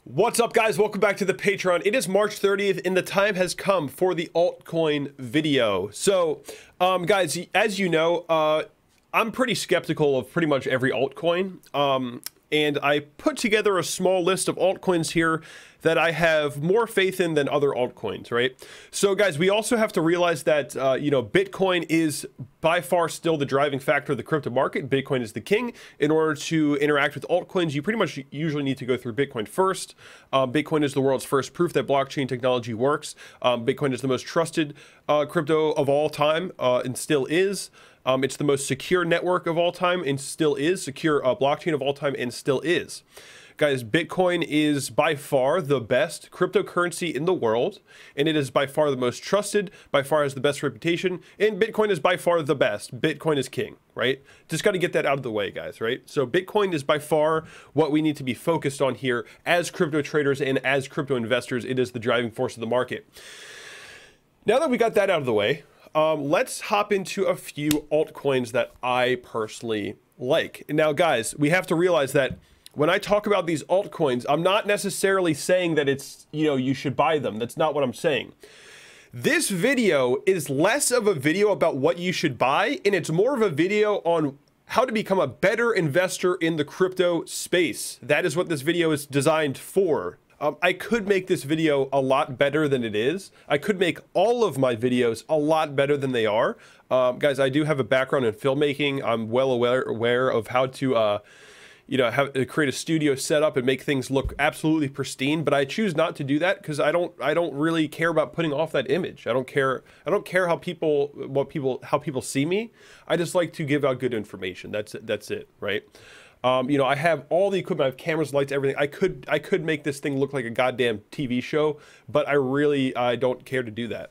What's up, guys? Welcome back to the Patreon. It is March 30th and the time has come for the altcoin video. So guys, as you know, I'm pretty skeptical of pretty much every altcoin, and I put together a small list of altcoins here that I have more faith in than other altcoins, right? So guys, we also have to realize that you know, Bitcoin is by far still the driving factor of the crypto market. Bitcoin is the king. In order to interact with altcoins, you pretty much usually need to go through Bitcoin first. Bitcoin is the world's first proof that blockchain technology works. Bitcoin is the most trusted crypto of all time, and still is. It's the most secure network of all time and still is. Secure blockchain of all time and still is. Guys, Bitcoin is by far the best cryptocurrency in the world, and it is by far the most trusted, by far has the best reputation, and Bitcoin is by far the best. Bitcoin is king, right? Just got to get that out of the way, guys, right? So Bitcoin is by far what we need to be focused on here as crypto traders and as crypto investors. It is the driving force of the market. Now that we got that out of the way, let's hop into a few altcoins that I personally like. Now, guys, we have to realize that when I talk about these altcoins, I'm not necessarily saying that it's, you know, you should buy them. That's not what I'm saying. This video is less of a video about what you should buy, and it's more of a video on how to become a better investor in the crypto space. That is what this video is designed for. I could make this video a lot better than it is. I could make all of my videos a lot better than they are. Guys, I do have a background in filmmaking. I'm well aware of how to you know, create a studio setup and make things look absolutely pristine, but I choose not to do that because I don't really care about putting off that image. I don't care how people see me. I just like to give out good information. That's it, right? You know, I have all the equipment, I have cameras, lights, everything. I could make this thing look like a goddamn TV show, but I don't care to do that.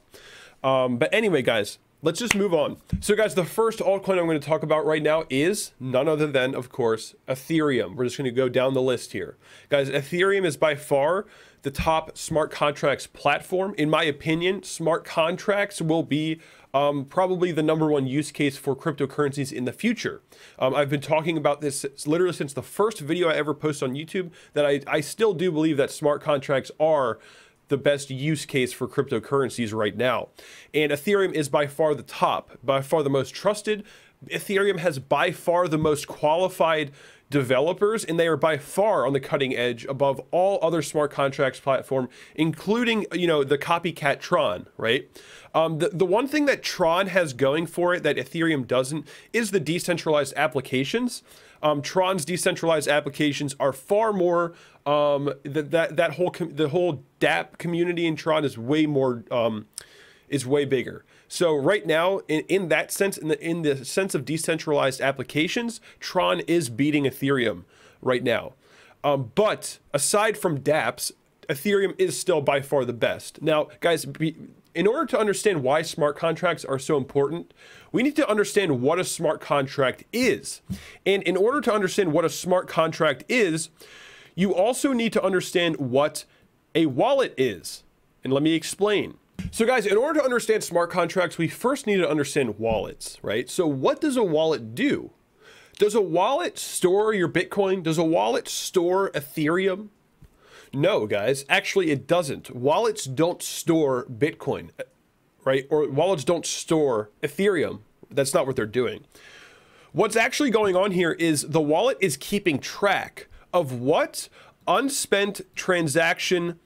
But anyway, guys, let's just move on. So guys, the first altcoin I'm going to talk about right now is none other than, of course, Ethereum. We're just going to go down the list here. Guys, Ethereum is by far the top smart contracts platform. In my opinion, smart contracts will be probably the #1 use case for cryptocurrencies in the future. I've been talking about this literally since the first video I ever posted on YouTube, that I still do believe that smart contracts are the best use case for cryptocurrencies right now. And Ethereum is by far the top, by far the most trusted. Ethereum has by far the most qualified developers, and they are by far on the cutting edge above all other smart contracts platform, including, you know, the copycat Tron, right? The one thing that Tron has going for it that Ethereum doesn't is the decentralized applications. Tron's decentralized applications are far more, the whole dApp community in Tron is way more, is way bigger. So right now, in that sense, in the sense of decentralized applications, Tron is beating Ethereum right now. But aside from dApps, Ethereum is still by far the best. Now, guys, in order to understand why smart contracts are so important, we need to understand what a smart contract is. And in order to understand what a smart contract is, you also need to understand what a wallet is. And let me explain. So guys, in order to understand smart contracts, we first need to understand wallets, right? So what does a wallet do? Does a wallet store your Bitcoin? Does a wallet store Ethereum? No, guys, actually it doesn't. Wallets don't store Bitcoin, right? Or wallets don't store Ethereum. That's not what they're doing. What's actually going on here is the wallet is keeping track of what unspent transaction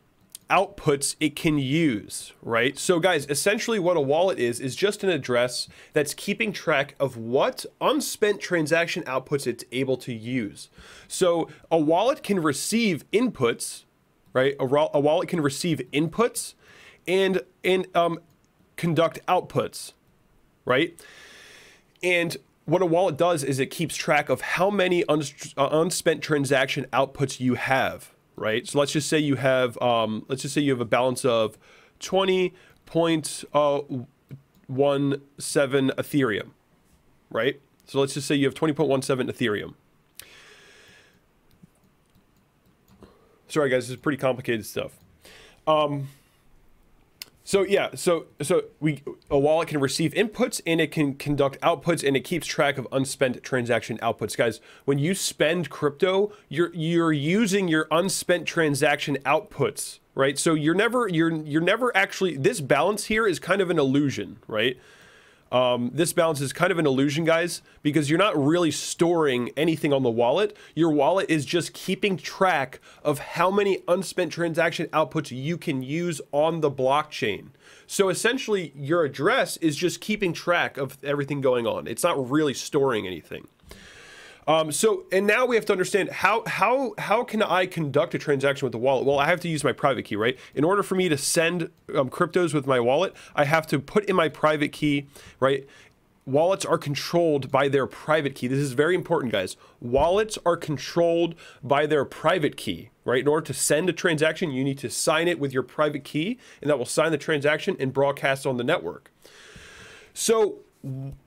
outputs it can use, right? So guys, essentially what a wallet is just an address that's keeping track of what unspent transaction outputs it's able to use. So a wallet can receive inputs, right? A wallet can receive inputs and conduct outputs, right? And what a wallet does is it keeps track of how many unspent transaction outputs you have, right? So let's just say you have a balance of 20.17 Ethereum, right? So let's just say you have 20.17 Ethereum. Sorry guys, this is pretty complicated stuff. So yeah, so a wallet can receive inputs and it can conduct outputs, and it keeps track of unspent transaction outputs. Guys, when you spend crypto, you're using your unspent transaction outputs, right? So you're never actually, this balance here is kind of an illusion, right? This balance is kind of an illusion, guys, because you're not really storing anything on the wallet. Your wallet is just keeping track of how many unspent transaction outputs you can use on the blockchain. So essentially, your address is just keeping track of everything going on. It's not really storing anything. And now we have to understand how can I conduct a transaction with the wallet? Well, I have to use my private key, right? In order for me to send cryptos with my wallet, I have to put in my private key, right? Wallets are controlled by their private key. This is very important, guys. Wallets are controlled by their private key, right? In order to send a transaction, you need to sign it with your private key, and that will sign the transaction and broadcast on the network. So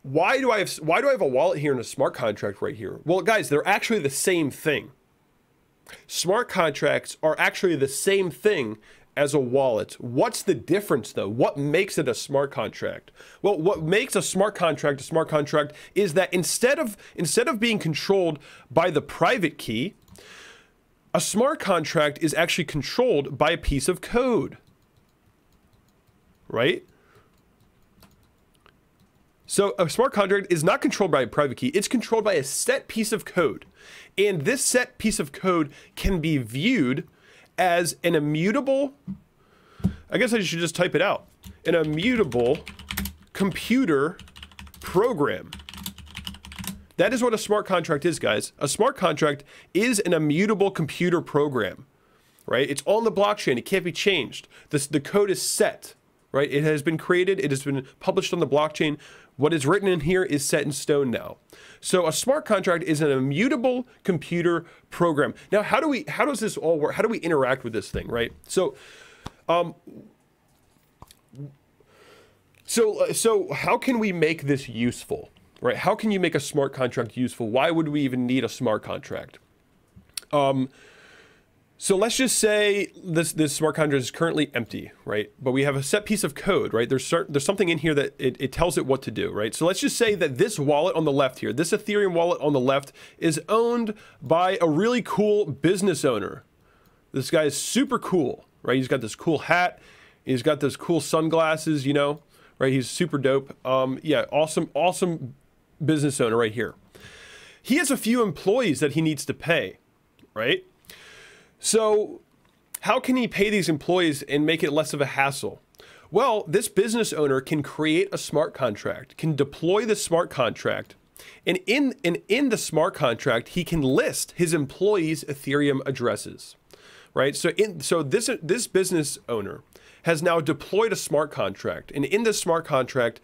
why do I have a wallet here and a smart contract right here? Well, guys, they're actually the same thing. Smart contracts are actually the same thing as a wallet. What's the difference, though? What makes it a smart contract? Well, what makes a smart contract is that instead of being controlled by the private key, a smart contract is actually controlled by a piece of code, right? So a smart contract is not controlled by a private key. It's controlled by a set piece of code. And this set piece of code can be viewed as an immutable, I guess I should just type it out, an immutable computer program. That is what a smart contract is, guys. A smart contract is an immutable computer program, right? It's on the blockchain. It can't be changed. The code is set, right? It has been created. It has been published on the blockchain. What is written in here is set in stone now. So a smart contract is an immutable computer program. Now, how does this all work? How do we interact with this thing, right? So how can we make this useful, right? How can you make a smart contract useful? Why would we even need a smart contract? So let's just say this smart contract is currently empty, right? But we have a set piece of code, right? There's something in here that it tells it what to do, right? So let's just say that this wallet on the left here, this Ethereum wallet on the left, is owned by a really cool business owner. This guy is super cool, right? He's got this cool hat. He's got those cool sunglasses, you know, right? He's super dope. Yeah, awesome business owner right here. He has a few employees that he needs to pay, right? So how can he pay these employees and make it less of a hassle? Well, this business owner can create a smart contract, can deploy the smart contract, and in the smart contract, he can list his employees' Ethereum addresses, right? So this business owner has now deployed a smart contract, and in this smart contract,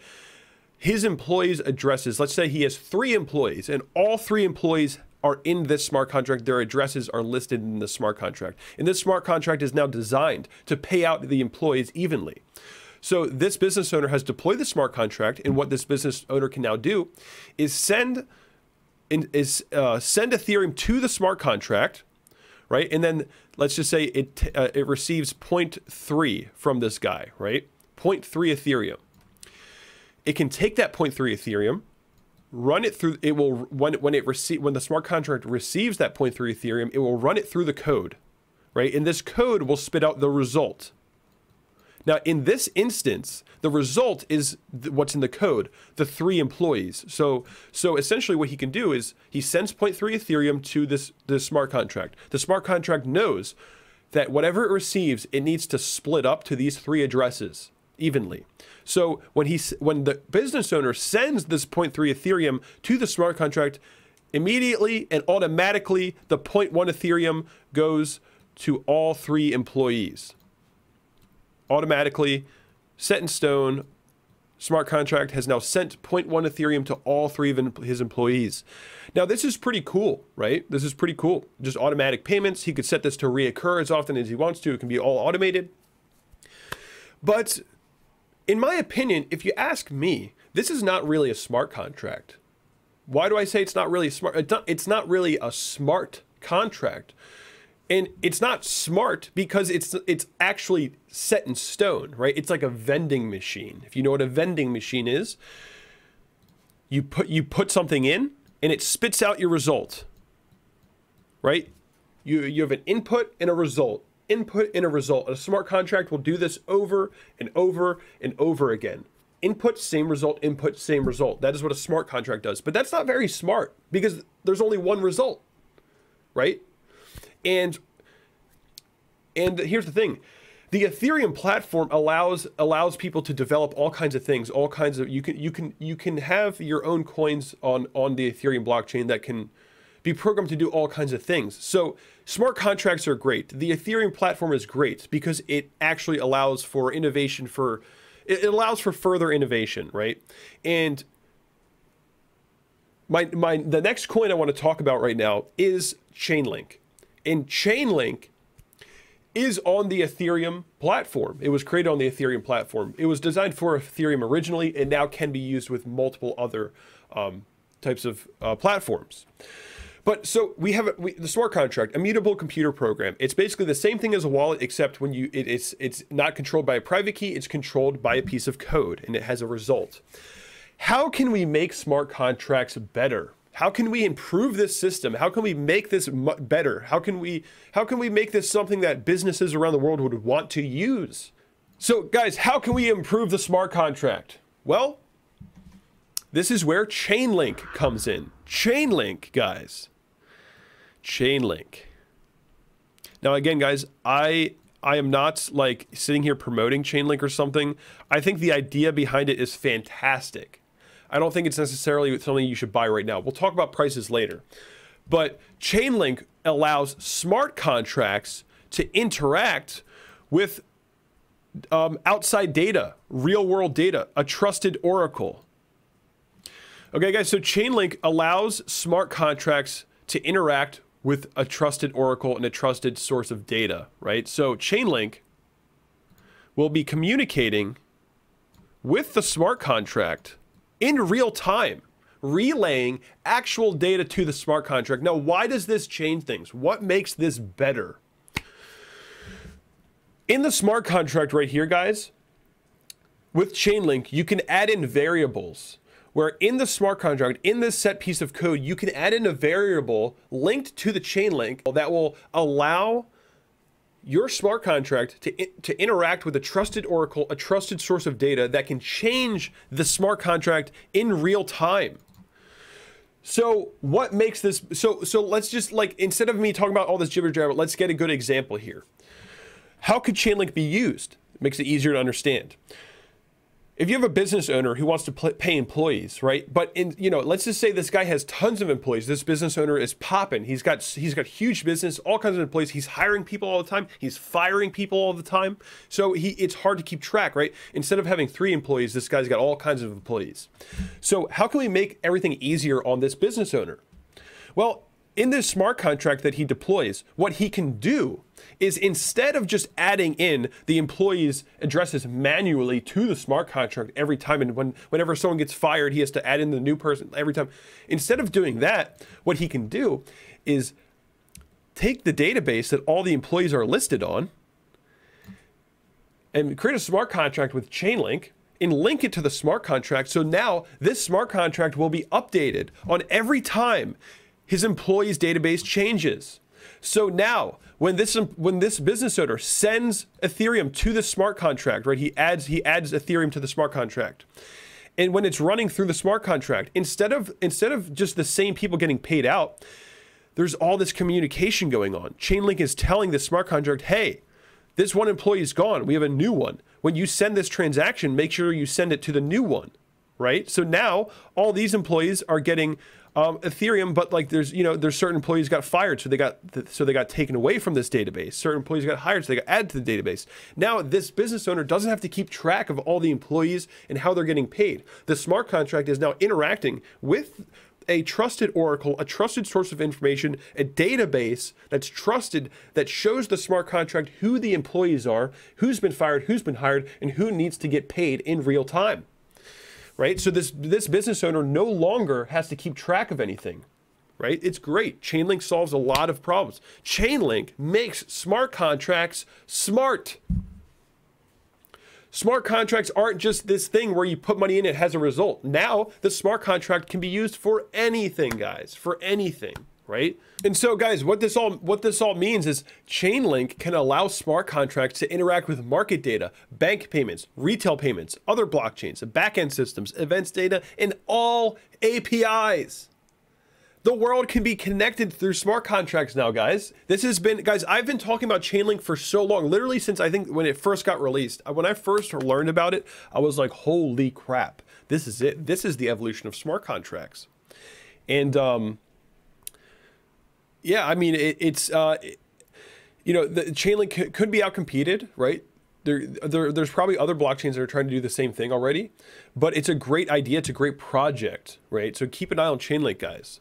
his employees' addresses, let's say he has 3 employees, and all 3 employees are in this smart contract. Their addresses are listed in the smart contract. And this smart contract is now designed to pay out the employees evenly. So this business owner has deployed the smart contract, and what this business owner can now do is send Ethereum to the smart contract, right? And then let's just say it receives 0.3 from this guy, right? 0.3 Ethereum. It can take that 0.3 Ethereum, run it through, it will, when the smart contract receives that 0.3 Ethereum, it will run it through the code, right? And this code will spit out the result. Now, in this instance, the result is what's in the code, the 3 employees. So essentially what he can do is he sends 0.3 Ethereum to this smart contract. The smart contract knows that whatever it receives, it needs to split up to these 3 addresses evenly. So when the business owner sends this 0.3 Ethereum to the smart contract, immediately and automatically the 0.1 Ethereum goes to all 3 employees. Automatically, set in stone. Smart contract has now sent 0.1 Ethereum to all 3 of his employees. Now, this is pretty cool, right? This is pretty cool. Just automatic payments. He could set this to reoccur as often as he wants to. It can be all automated. But in my opinion, if you ask me, this is not really a smart contract. Why do I say it's not really smart? It's not really a smart contract. And it's not smart because it's actually set in stone, right? It's like a vending machine. If you know what a vending machine is, you put something in and it spits out your result, right? You have an input and a result, input and a result. And a smart contract will do this over and over and over again. Input, same result, input, same result. That is what a smart contract does. But that's not very smart because there's only one result, right? And here's the thing. The Ethereum platform allows people to develop all kinds of things, all kinds of you can have your own coins on the Ethereum blockchain that can be programmed to do all kinds of things. So smart contracts are great. The Ethereum platform is great because it actually allows for innovation it allows for further innovation, right? And the next coin I want to talk about right now is Chainlink. And Chainlink is on the Ethereum platform. It was created on the Ethereum platform. It was designed for Ethereum originally and now can be used with multiple other types of platforms. But so we have the smart contract, immutable computer program. It's basically the same thing as a wallet, except when it's not controlled by a private key, it's controlled by a piece of code and it has a result. How can we make smart contracts better? How can we improve this system? How can we make this better? How can we make this something that businesses around the world would want to use? So guys, how can we improve the smart contract? Well, this is where Chainlink comes in. Chainlink, guys. Chainlink. Now again, guys, I am not like sitting here promoting Chainlink or something. I think the idea behind it is fantastic. I don't think it's necessarily something you should buy right now. We'll talk about prices later. But Chainlink allows smart contracts to interact with outside data, real world data, a trusted oracle. Okay, guys, so Chainlink allows smart contracts to interact with a trusted oracle and a trusted source of data, right? So Chainlink will be communicating with the smart contract in real time, relaying actual data to the smart contract. Now, why does this change things? What makes this better? In the smart contract right here, guys, with Chainlink, you can add in variables where in the smart contract, in this set piece of code, you can add in a variable linked to the Chainlink that will allow your smart contract to interact with a trusted oracle, a trusted source of data that can change the smart contract in real time. So what makes this, so let's just like, instead of me talking about all this jibber jabber, let's get a good example here. How could Chainlink be used? It makes it easier to understand. If you have a business owner who wants to pay employees, right? But let's just say this guy has tons of employees. This business owner is popping. He's got huge business, all kinds of employees. He's hiring people all the time. He's firing people all the time. So it's hard to keep track, right? Instead of having 3 employees, this guy's got all kinds of employees. So how can we make everything easier on this business owner? Well, in this smart contract that he deploys, what he can do is instead of just adding in the employees' addresses manually to the smart contract every time, and whenever someone gets fired, he has to add in the new person every time. Instead of doing that, what he can do is take the database that all the employees are listed on and create a smart contract with Chainlink and link it to the smart contract. So now this smart contract will be updated on every time his employees' database changes. So now, when this business owner sends Ethereum to the smart contract, right? He adds Ethereum to the smart contract, and when it's running through the smart contract, instead of just the same people getting paid out, there's all this communication going on. Chainlink is telling the smart contract, hey, this one employee is gone. We have a new one. When you send this transaction, make sure you send it to the new one, right? So now all these employees are getting Ethereum, but like there's certain employees got fired, so they got taken away from this database. Certain employees got hired, so they got added to the database. Now this business owner doesn't have to keep track of all the employees and how they're getting paid. The smart contract is now interacting with a trusted oracle, a trusted source of information, a database that's trusted, that shows the smart contract who the employees are, who's been fired, who's been hired, and who needs to get paid in real time. Right? So this business owner no longer has to keep track of anything. right? It's great. Chainlink solves a lot of problems. Chainlink makes smart contracts smart. Smart contracts aren't just this thing where you put money in, it has a result. Now, the smart contract can be used for anything, guys, for anything, right? And so, guys, what this all means is Chainlink can allow smart contracts to interact with market data, bank payments, retail payments, other blockchains, backend systems, events data, and all APIs. The world can be connected through smart contracts now, guys. This has been, guys, I've been talking about Chainlink for so long, literally since I think when it first got released. When I first learned about it, I was like, holy crap, this is it. This is the evolution of smart contracts. And yeah, I mean, it's you know, the Chainlink could be outcompeted, right? There's probably other blockchains that are trying to do the same thing already, but it's a great idea. It's a great project, right? So keep an eye on Chainlink, guys.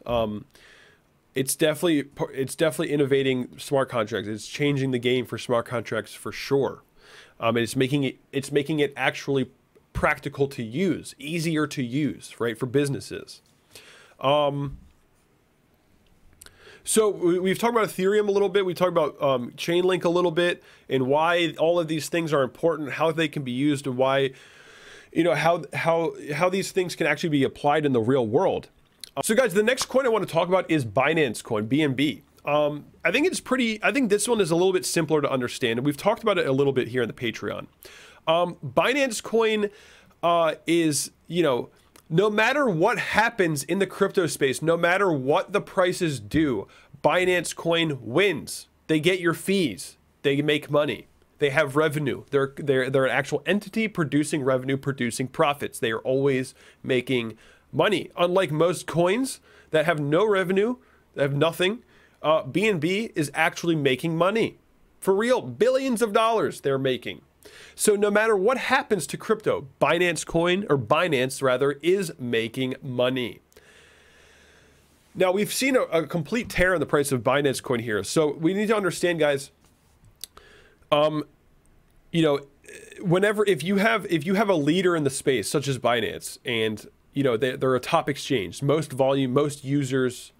It's definitely innovating smart contracts. It's changing the game for smart contracts for sure. And it's making it actually practical to use, easier to use, right, for businesses. So we've talked about Ethereum a little bit. We talked about Chainlink a little bit, and why all of these things are important, how they can be used, and why, you know, how these things can actually be applied in the real world. So guys, the next coin I want to talk about is Binance Coin, BNB. I think this one is a little bit simpler to understand, and we've talked about it a little bit here in the Patreon. Binance Coin is, you know, no matter what happens in the crypto space, no matter what the prices do, Binance Coin wins. They get your fees. They make money. They have revenue. They're an actual entity producing revenue, producing profits. They are always making money. Unlike most coins that have no revenue, that have nothing, BNB is actually making money. For real, billions of dollars they're making. So no matter what happens to crypto, Binance rather, is making money. Now we've seen a complete tear in the price of Binance Coin here. So we need to understand, guys, you know, if you have a leader in the space such as Binance, and you know they're a top exchange, most volume, most users,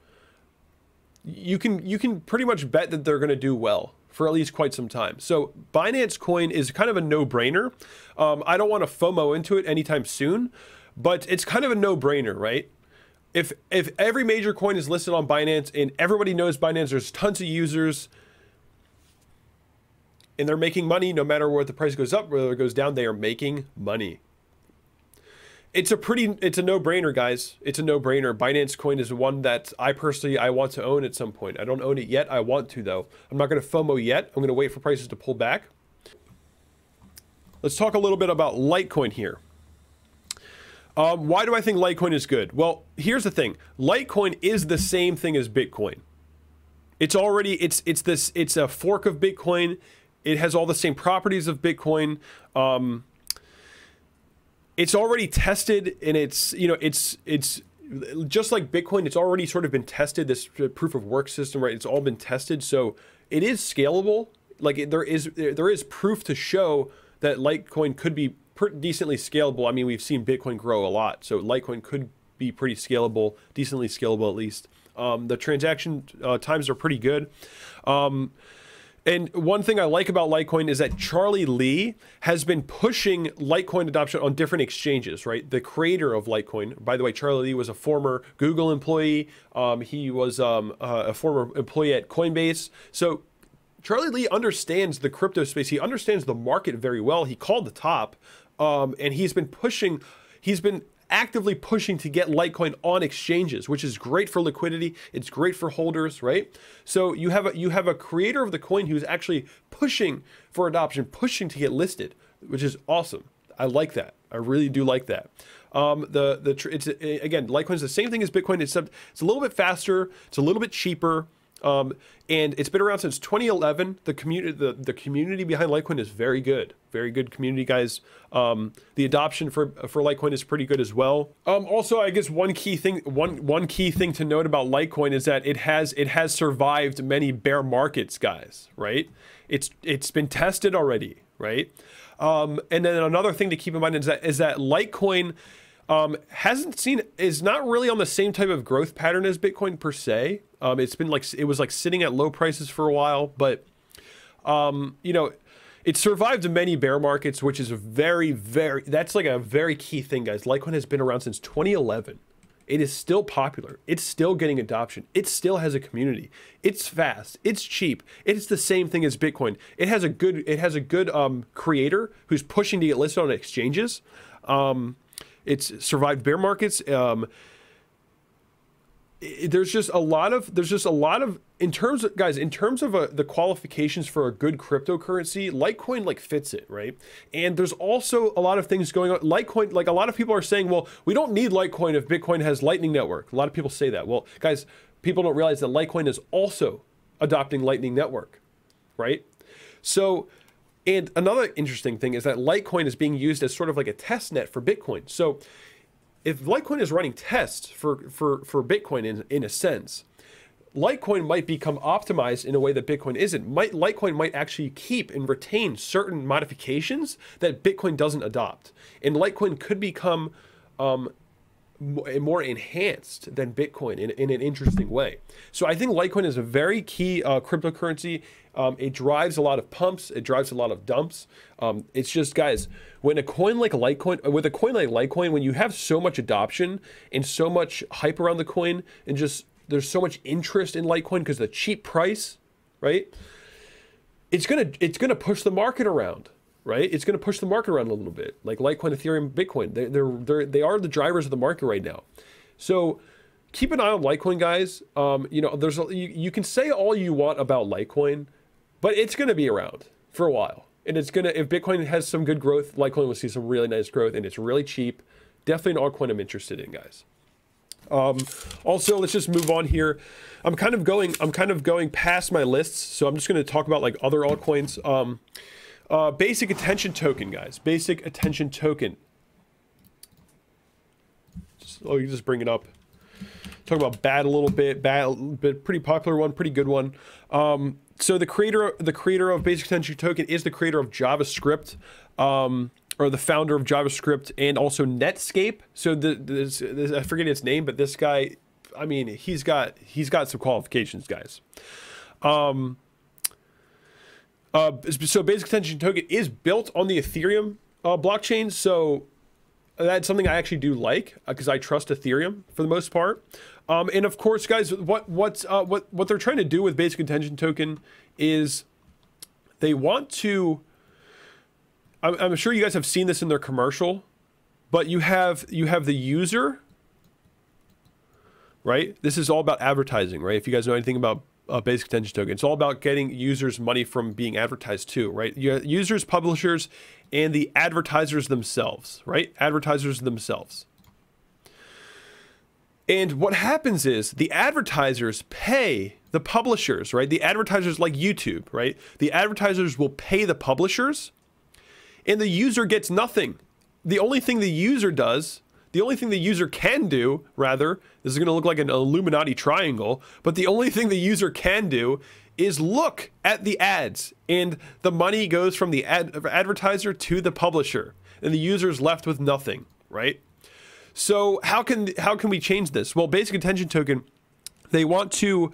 you can pretty much bet that they're going to do well for at least quite some time. So Binance Coin is kind of a no-brainer. I don't want to FOMO into it anytime soon, but it's kind of a no-brainer, right? If every major coin is listed on Binance and everybody knows Binance, there's tons of users, and they're making money no matter what the price goes up, whether it goes down, they are making money. It's a no-brainer, guys. It's a no-brainer. Binance Coin is one that I want to own at some point. I don't own it yet. I want to, though. I'm not going to FOMO yet. I'm going to wait for prices to pull back. Let's talk a little bit about Litecoin here. Why do I think Litecoin is good? Well, here's the thing. Litecoin is the same thing as Bitcoin. It's a fork of Bitcoin. It has all the same properties of Bitcoin. It's already tested, and it's just like Bitcoin. It's already sort of been tested, this proof of work system, right? It's all been tested, so it is scalable. Like there is proof to show that Litecoin could be decently scalable. I mean, we've seen Bitcoin grow a lot, so Litecoin could be pretty scalable, decently scalable at least. The transaction times are pretty good. And one thing I like about Litecoin is that Charlie Lee has been pushing Litecoin adoption on different exchanges, right? The creator of Litecoin, by the way, Charlie Lee was a former Google employee. He was a former employee at Coinbase. So Charlie Lee understands the crypto space. He understands the market very well. He called the top, and he's been actively pushing to get Litecoin on exchanges, which is great for liquidity. It's great for holders, right? So you have a creator of the coin who's actually pushing for adoption, pushing to get listed, which is awesome. I like that. I really do like that. Again, Litecoin is the same thing as Bitcoin, except it's a little bit faster. It's a little bit cheaper. And it's been around since 2011. The community behind Litecoin is very good community, guys. The adoption for Litecoin is pretty good as well. Also, I guess one key thing to note about Litecoin is that it has survived many bear markets, guys. Right? It's been tested already, right? And then another thing to keep in mind is that Litecoin is not really on the same type of growth pattern as Bitcoin per se. It's been like, it was like sitting at low prices for a while, but you know, it survived many bear markets, which is that's like a very key thing, guys. Litecoin has been around since 2011. It is still popular. It's still getting adoption. It still has a community. It's fast. It's cheap. It's the same thing as Bitcoin. It has a good creator who's pushing to get listed on exchanges. It's survived bear markets. There's just a lot of, in terms of, guys, in terms of the qualifications for a good cryptocurrency, Litecoin like fits it, right? And there's also a lot of things going on. Litecoin, like a lot of people are saying, well, we don't need Litecoin if Bitcoin has Lightning Network. A lot of people say that. Well, guys, people don't realize that Litecoin is also adopting Lightning Network, right? So, and another interesting thing is that Litecoin is being used as sort of like a test net for Bitcoin. So if Litecoin is running tests for Bitcoin in a sense, Litecoin might become optimized in a way that Bitcoin isn't. Litecoin might actually keep and retain certain modifications that Bitcoin doesn't adopt. And Litecoin could become more enhanced than Bitcoin in an interesting way. So I think Litecoin is a very key cryptocurrency. It drives a lot of pumps. It drives a lot of dumps. It's just, guys, when a coin like Litecoin, when you have so much adoption and so much hype around the coin, and just there's so much interest in Litecoin because the cheap price, right? It's gonna push the market around, right? It's gonna push the market around a little bit, like Litecoin, Ethereum, Bitcoin. They are the drivers of the market right now. So keep an eye on Litecoin, guys. You know, you can say all you want about Litecoin, but it's going to be around for a while. And it's going to, if Bitcoin has some good growth, Litecoin will see some really nice growth, and it's really cheap. Definitely an altcoin I'm interested in, guys. Also, let's just move on here. I'm kind of going past my lists, so I'm just going to talk about like other altcoins. Basic Attention Token, guys. Basic Attention Token. You just bring it up. Talk about BAT a little bit. BAT, but pretty popular one, pretty good one. So the creator of Basic Attention Token is the creator of JavaScript, or the founder of JavaScript, and also Netscape. So this I forget its name, but this guy, I mean, he's got some qualifications, guys. So Basic Attention Token is built on the Ethereum blockchain. So that's something I actually do like, because I trust Ethereum for the most part. And of course, guys, what they're trying to do with Basic Attention Token is they want to. I'm sure you guys have seen this in their commercial, but you have the user, right? This is all about advertising, right? If you guys know anything about Basic Attention Token, it's all about getting users money from being advertised to, right? Users, publishers, and the advertisers themselves, right? Advertisers themselves. And what happens is the advertisers pay the publishers, right? The advertisers, like YouTube, right? The advertisers will pay the publishers, and the user gets nothing. The only thing the user does, the only thing the user can do, rather, this is going to look like an Illuminati triangle, but the only thing the user can do is look at the ads, and the money goes from the advertiser to the publisher, and the user is left with nothing, right? So how can we change this? Well, Basic Attention Token, they want to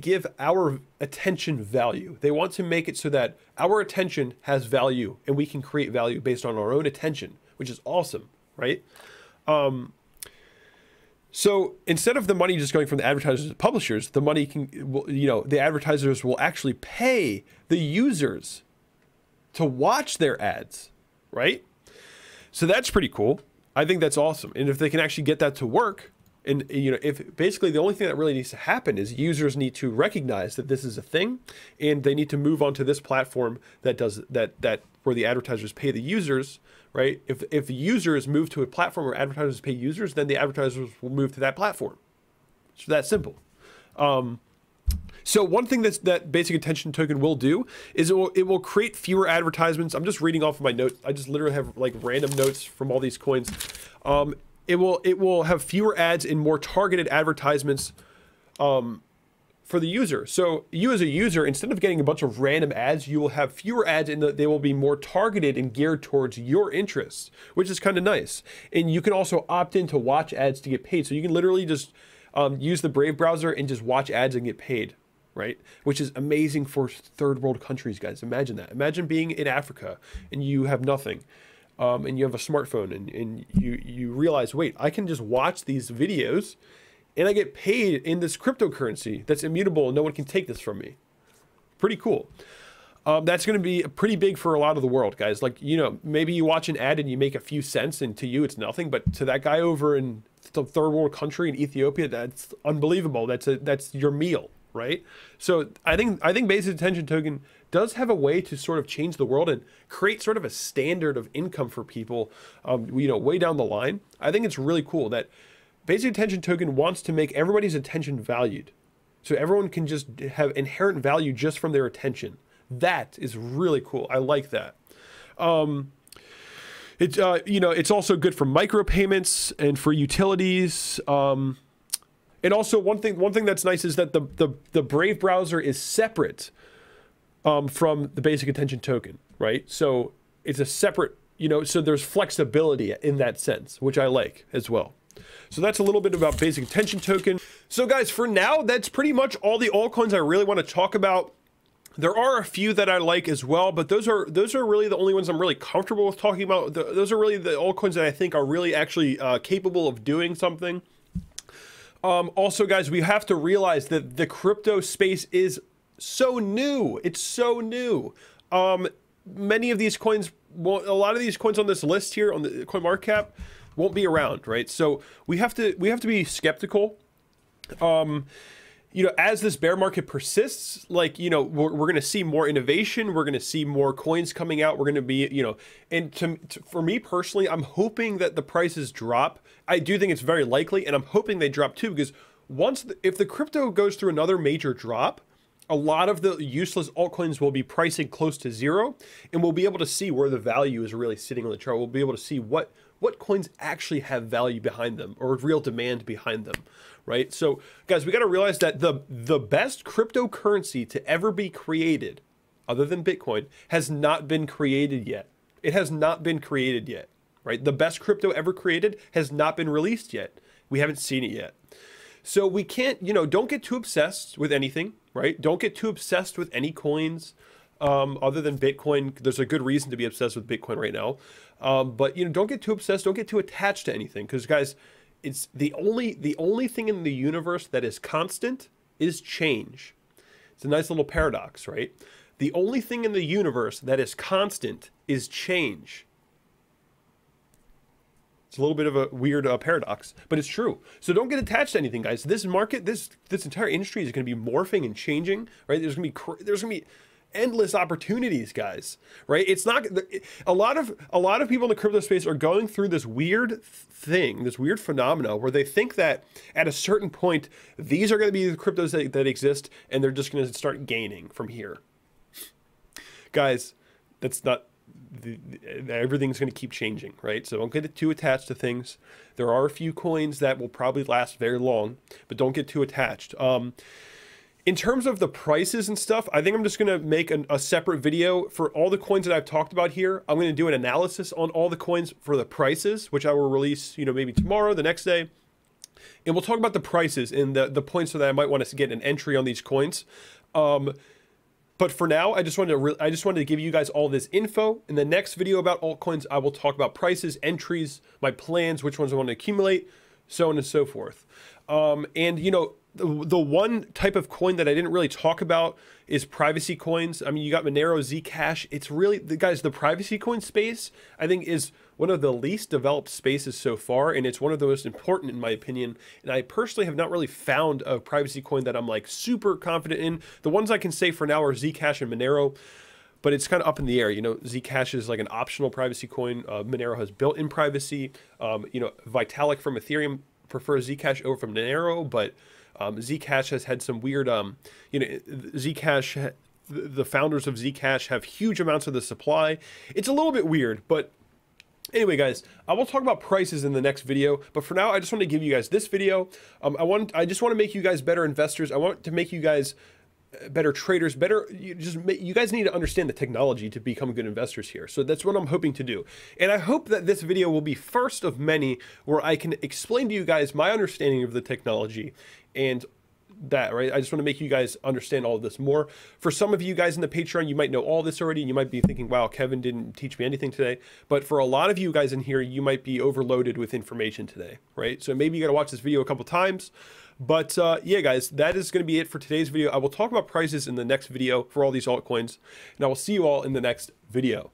give our attention value. They want to make it so that our attention has value, and we can create value based on our own attention, which is awesome, right? So instead of the money just going from the advertisers to publishers, the money the advertisers will actually pay the users to watch their ads, right? So that's pretty cool. I think that's awesome. And if they can actually get that to work, and if basically the only thing that really needs to happen is users need to recognize that this is a thing, and they need to move on to this platform that does that where the advertisers pay the users, right? If the users move to a platform where advertisers pay users, then the advertisers will move to that platform. It's that simple. So one thing that Basic Attention Token will do is it will create fewer advertisements. I'm just reading off of my notes. I just literally have like random notes from all these coins. It will have fewer ads and more targeted advertisements for the user. So you as a user, instead of getting a bunch of random ads, you will have fewer ads and they will be more targeted and geared towards your interests, which is kind of nice. And you can also opt in to watch ads to get paid. So you can literally just use the Brave browser and just watch ads and get paid, right? Which is amazing for third world countries, guys. Imagine that. Imagine being in Africa and you have nothing. And you have a smartphone and you realize, wait, I can just watch these videos and I get paid in this cryptocurrency that's immutable and no one can take this from me. Pretty cool. That's going to be pretty big for a lot of the world, guys. Like, you know, maybe you watch an ad and you make a few cents and to you it's nothing, but to that guy over in the third world country in Ethiopia, that's unbelievable. That's your meal, right? So I think Basic Attention Token does have a way to sort of change the world and create sort of a standard of income for people, you know, way down the line. I think it's really cool that Basic Attention Token wants to make everybody's attention valued. So everyone can just have inherent value just from their attention. That is really cool. I like that. It's you know, it's also good for micropayments and for utilities. And also one thing that's nice is that the Brave browser is separate from the Basic Attention Token, right? So it's a separate, you know, so there's flexibility in that sense, which I like as well. So that's a little bit about Basic Attention Token. So guys, for now, that's pretty much all the altcoins I really want to talk about. There are a few that I like as well, but those are really the only ones I'm really comfortable with talking about. Those are really the altcoins that I think are really actually capable of doing something. Also, guys, we have to realize that the crypto space is so new. It's so new. Many of these coins, a lot of these coins on this list here on the CoinMarketCap won't be around, right? So we have to be skeptical. You know, as this bear market persists, like, you know, we're going to see more innovation. We're going to see more coins coming out. We're going to be, you know, and for me personally, I'm hoping that the prices drop. I do think it's very likely, and I'm hoping they drop too, because if the crypto goes through another major drop, a lot of the useless altcoins will be pricing close to zero, and we'll be able to see where the value is really sitting on the chart. We'll be able to see what coins actually have value behind them or real demand behind them, right? So guys, we got to realize that the best cryptocurrency to ever be created, other than Bitcoin, has not been created yet. It has not been created yet, right? The best crypto ever created has not been released yet. We haven't seen it yet. So we can't, you know, don't get too obsessed with anything, right? Don't get too obsessed with any coins other than Bitcoin. There's a good reason to be obsessed with Bitcoin right now. But, you know, don't get too obsessed. Don't get too attached to anything. Because, guys, it's the only thing in the universe that is constant is change. It's a nice little paradox, right? The only thing in the universe that is constant is change. It's a little bit of a weird paradox, but it's true. So don't get attached to anything, guys. This market, this entire industry is going to be morphing and changing, right? There's going to be endless opportunities, guys, right? It's not a lot of people in the crypto space are going through this weird thing, this weird phenomena where they think that at a certain point, these are going to be the cryptos that exist, and they're just going to start gaining from here. Guys, that's not. Everything's going to keep changing, right? So don't get too attached to things. There are a few coins that will probably last very long, but don't get too attached. In terms of the prices and stuff, I think I'm just going to make a separate video for all the coins that I've talked about here. I'm going to do an analysis on all the coins for the prices, which I will release, you know, maybe tomorrow, the next day. And we'll talk about the prices and the points so that I might want to get an entry on these coins. But for now, I just wanted to give you guys all this info. In the next video about altcoins, I will talk about prices, entries, my plans, which ones I want to accumulate, so on and so forth. And, you know, the one type of coin that I didn't really talk about is privacy coins. I mean, you got Monero, Zcash. It's really, guys, the privacy coin space, I think, is one of the least developed spaces so far, and it's one of the most important in my opinion. And I personally have not really found a privacy coin that I'm like super confident in. The ones I can say for now are Zcash and Monero, but it's kind of up in the air. You know, Zcash is like an optional privacy coin. Monero has built-in privacy. You know, Vitalik from Ethereum prefers Zcash over from Monero, but Zcash has had some weird, you know, Zcash, the founders of Zcash have huge amounts of the supply. It's a little bit weird, but Anyway, guys, I will talk about prices in the next video, but for now, I just want to give you guys this video. I just want to make you guys better investors. I want to make you guys better traders, you guys need to understand the technology to become good investors here. So that's what I'm hoping to do. And I hope that this video will be first of many where I can explain to you guys my understanding of the technology and that, right? I just want to make you guys understand all of this more. For some of you guys in the Patreon, you might know all this already, and you might be thinking, wow, Kevin didn't teach me anything today. But for a lot of you guys in here, you might be overloaded with information today, right? So maybe you got to watch this video a couple times. But yeah, guys, that is going to be it for today's video. I will talk about prices in the next video for all these altcoins, and I will see you all in the next video.